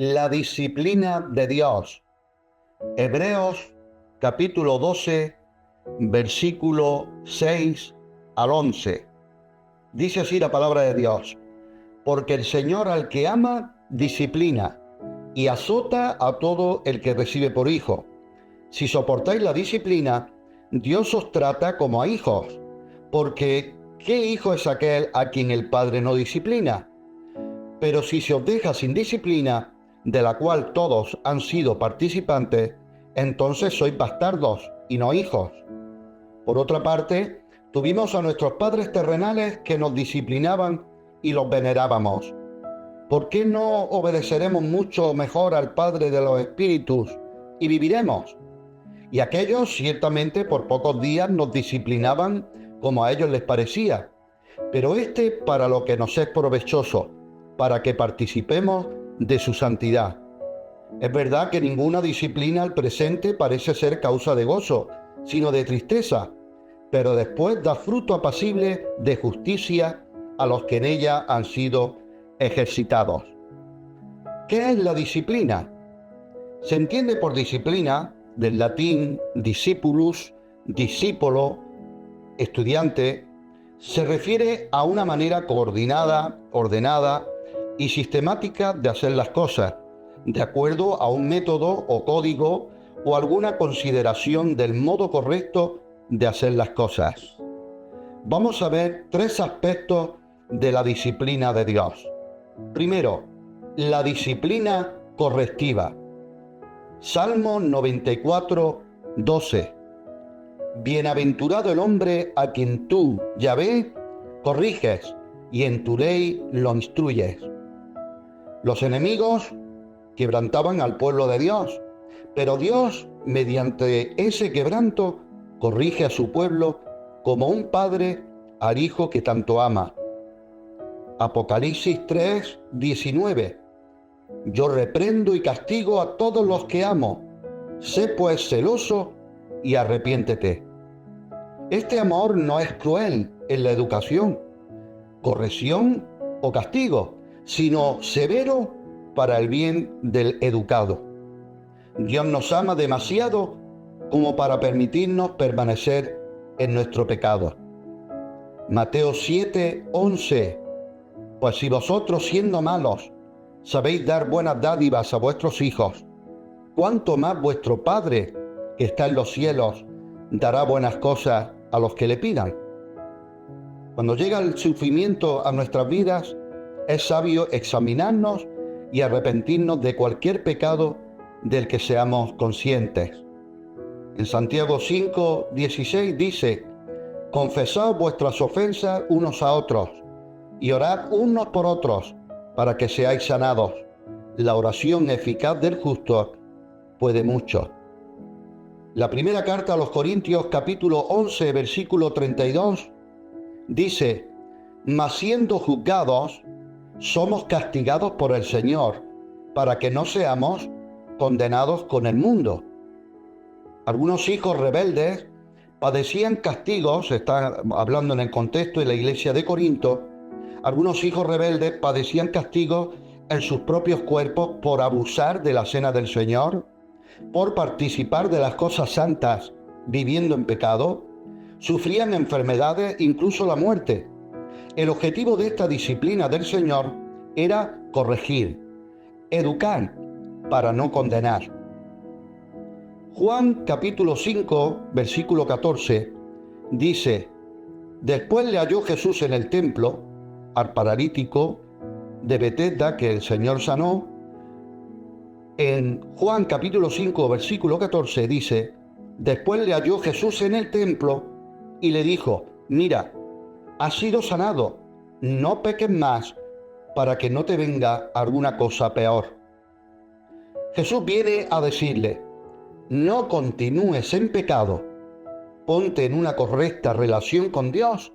La disciplina de Dios. Hebreos capítulo 12, versículo 6 al 11. Dice así la palabra de Dios: porque el Señor al que ama, disciplina, y azota a todo el que recibe por hijo. Si soportáis la disciplina, Dios os trata como a hijos, porque ¿qué hijo es aquel a quien el Padre no disciplina? Pero si se os deja sin disciplina, de la cual todos han sido participantes, entonces sois bastardos y no hijos. Por otra parte, tuvimos a nuestros padres terrenales que nos disciplinaban y los venerábamos. ¿Por qué no obedeceremos mucho mejor al Padre de los Espíritus y viviremos? Y aquellos ciertamente por pocos días nos disciplinaban como a ellos les parecía, pero para lo que nos es provechoso, para que participemos de su santidad. Es verdad que ninguna disciplina al presente parece ser causa de gozo, sino de tristeza, pero después da fruto apacible de justicia a los que en ella han sido ejercitados. ¿Qué es la disciplina? Se entiende por disciplina, del latín discipulus, discípulo, estudiante. Se refiere a una manera coordinada, ordenada y sistemática de hacer las cosas, de acuerdo a un método o código o alguna consideración del modo correcto de hacer las cosas. Vamos a ver tres aspectos de la disciplina de Dios. Primero, la disciplina correctiva. Salmo 94, 12. Bienaventurado el hombre a quien tú, Yahvé, corriges y en tu ley lo instruyes. Los enemigos quebrantaban al pueblo de Dios, pero Dios, mediante ese quebranto, corrige a su pueblo como un padre al hijo que tanto ama. Apocalipsis 3, 19. Yo reprendo y castigo a todos los que amo. Sé pues celoso y arrepiéntete. Este amor no es cruel en la educación, corrección o castigo, sino severo para el bien del educado. Dios nos ama demasiado como para permitirnos permanecer en nuestro pecado. Mateo 7, 11. Pues si vosotros, siendo malos, sabéis dar buenas dádivas a vuestros hijos, ¿cuánto más vuestro Padre, que está en los cielos, dará buenas cosas a los que le pidan? Cuando llega el sufrimiento a nuestras vidas, es sabio examinarnos y arrepentirnos de cualquier pecado del que seamos conscientes. En Santiago 5, 16 dice: confesad vuestras ofensas unos a otros y orad unos por otros para que seáis sanados. La oración eficaz del justo puede mucho. La primera carta a los Corintios capítulo 11 versículo 32 dice: mas siendo juzgados, somos castigados por el Señor, para que no seamos condenados con el mundo. Algunos hijos rebeldes padecían castigos, está hablando en el contexto de la iglesia de Corinto. Algunos hijos rebeldes padecían castigos en sus propios cuerpos por abusar de la cena del Señor, por participar de las cosas santas viviendo en pecado. Sufrían enfermedades, incluso la muerte. El objetivo de esta disciplina del Señor era corregir, educar, para no condenar. Juan capítulo 5, versículo 14, dice: después le halló Jesús en el templo al paralítico de Betesda que el Señor sanó. En Juan capítulo 5, versículo 14 dice: después le halló Jesús en el templo y le dijo: mira, has sido sanado, no peques más para que no te venga alguna cosa peor. Jesús viene a decirle: no continúes en pecado, ponte en una correcta relación con Dios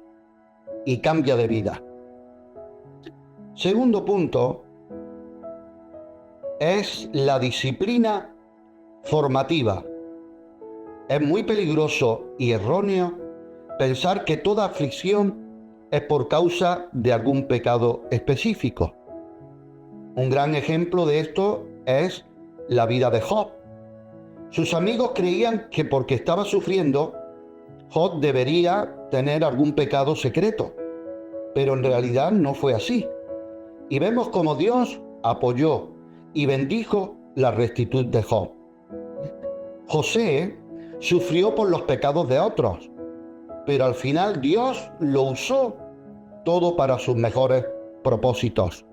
y cambia de vida. Segundo punto es la disciplina formativa. Es muy peligroso y erróneo pensar que toda aflicción es por causa de algún pecado específico. Un gran ejemplo de esto es la vida de Job. Sus amigos creían que porque estaba sufriendo, Job debería tener algún pecado secreto, pero en realidad no fue así. Y vemos cómo Dios apoyó y bendijo la rectitud de Job. José sufrió por los pecados de otros, pero al final Dios lo usó todo para sus mejores propósitos.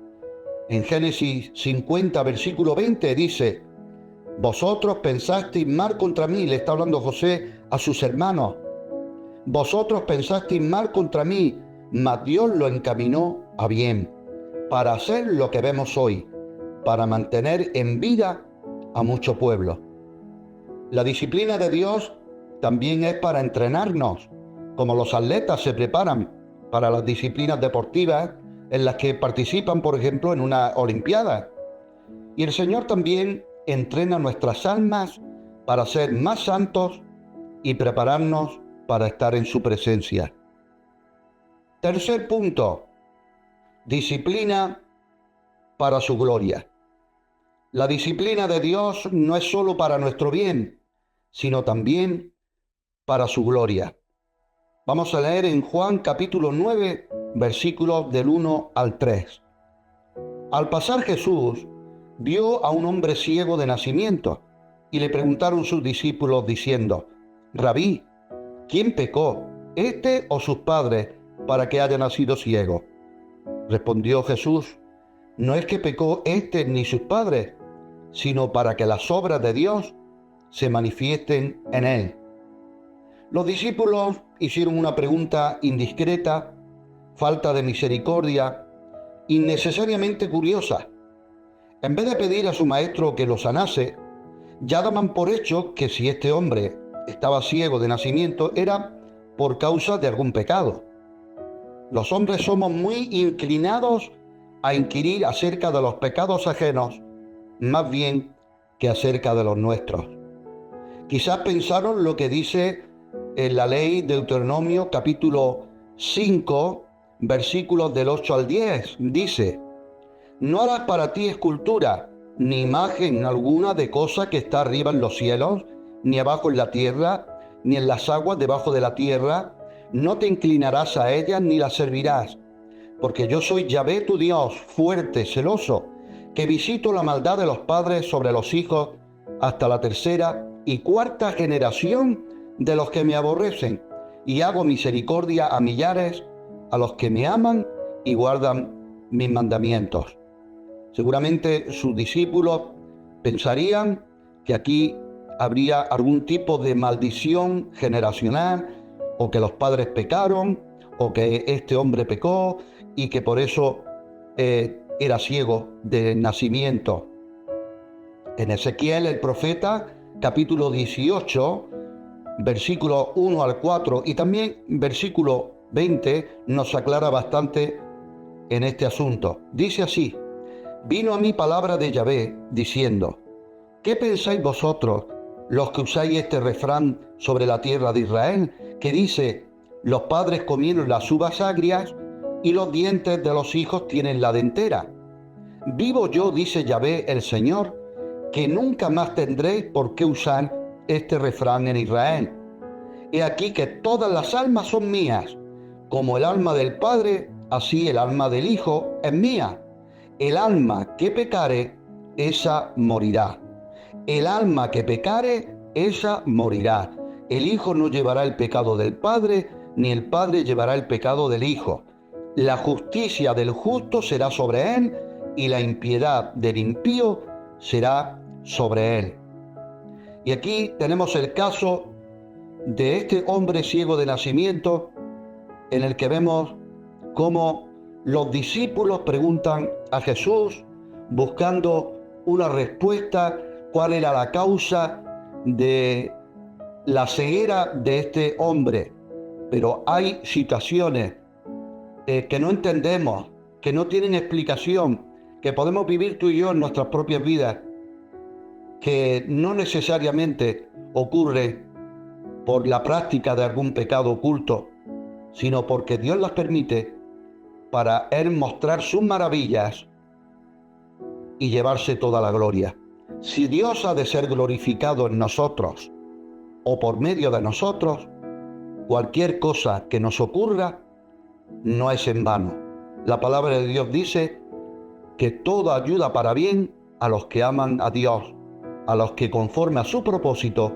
En Génesis 50, versículo 20 dice: vosotros pensasteis mal contra mí, le está hablando José a sus hermanos. Vosotros pensasteis mal contra mí, mas Dios lo encaminó a bien, para hacer lo que vemos hoy, para mantener en vida a mucho pueblo. La disciplina de Dios también es para entrenarnos, como los atletas se preparan para las disciplinas deportivas en las que participan, por ejemplo, en una olimpiada. Y el Señor también entrena nuestras almas para ser más santos y prepararnos para estar en su presencia. Tercer punto: disciplina para su gloria. La disciplina de Dios no es solo para nuestro bien, sino también para su gloria. Vamos a leer en Juan capítulo 9, versículos del 1 al 3. Al pasar Jesús vio a un hombre ciego de nacimiento y le preguntaron sus discípulos diciendo: Rabí, ¿quién pecó, este o sus padres, para que haya nacido ciego? Respondió Jesús: no es que pecó este ni sus padres, sino para que las obras de Dios se manifiesten en él. Los discípulos hicieron una pregunta indiscreta, falta de misericordia, innecesariamente curiosa. En vez de pedir a su maestro que lo sanase, ya daban por hecho que si este hombre estaba ciego de nacimiento era por causa de algún pecado. Los hombres somos muy inclinados a inquirir acerca de los pecados ajenos, más bien que acerca de los nuestros. Quizás pensaron lo que dice en la ley de Deuteronomio capítulo 5, versículos del 8 al 10. Dice: no harás para ti escultura, ni imagen alguna de cosa que está arriba en los cielos, ni abajo en la tierra, ni en las aguas debajo de la tierra. No te inclinarás a ellas ni las servirás, porque yo soy Yahvé tu Dios, fuerte, celoso, que visito la maldad de los padres sobre los hijos hasta la tercera y cuarta generación de los que me aborrecen, y hago misericordia a millares, a los que me aman y guardan mis mandamientos. Seguramente sus discípulos pensarían que aquí habría algún tipo de maldición generacional, o que los padres pecaron, o que este hombre pecó y que por eso era ciego de nacimiento. En Ezequiel el profeta, capítulo 18, versículo 1 al 4 y también versículo 20 nos aclara bastante en este asunto. Dice así: vino a mí palabra de Yahvé diciendo: ¿qué pensáis vosotros, los que usáis este refrán sobre la tierra de Israel, que dice: los padres comieron las uvas agrias y los dientes de los hijos tienen la dentera? Vivo yo, dice Yahvé el Señor, que nunca más tendréis por qué usar este refrán en Israel. He aquí que todas las almas son mías, como el alma del Padre, así el alma del Hijo es mía. El alma que pecare, esa morirá. El alma que pecare, esa morirá. El Hijo no llevará el pecado del Padre, ni el Padre llevará el pecado del Hijo. La justicia del justo será sobre él, y la impiedad del impío será sobre él. Y aquí tenemos el caso de este hombre ciego de nacimiento, en el que vemos cómo los discípulos preguntan a Jesús buscando una respuesta, cuál era la causa de la ceguera de este hombre. Pero hay situaciones que no entendemos, que no tienen explicación, que podemos vivir tú y yo en nuestras propias vidas, que no necesariamente ocurre por la práctica de algún pecado oculto, sino porque Dios las permite para él mostrar sus maravillas y llevarse toda la gloria. Si Dios ha de ser glorificado en nosotros o por medio de nosotros, cualquier cosa que nos ocurra no es en vano. La palabra de Dios dice que todo ayuda para bien a los que aman a Dios, a los que conforme a su propósito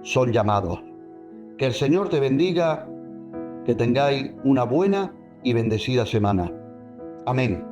son llamados. Que el Señor te bendiga, que tengáis una buena y bendecida semana. Amén.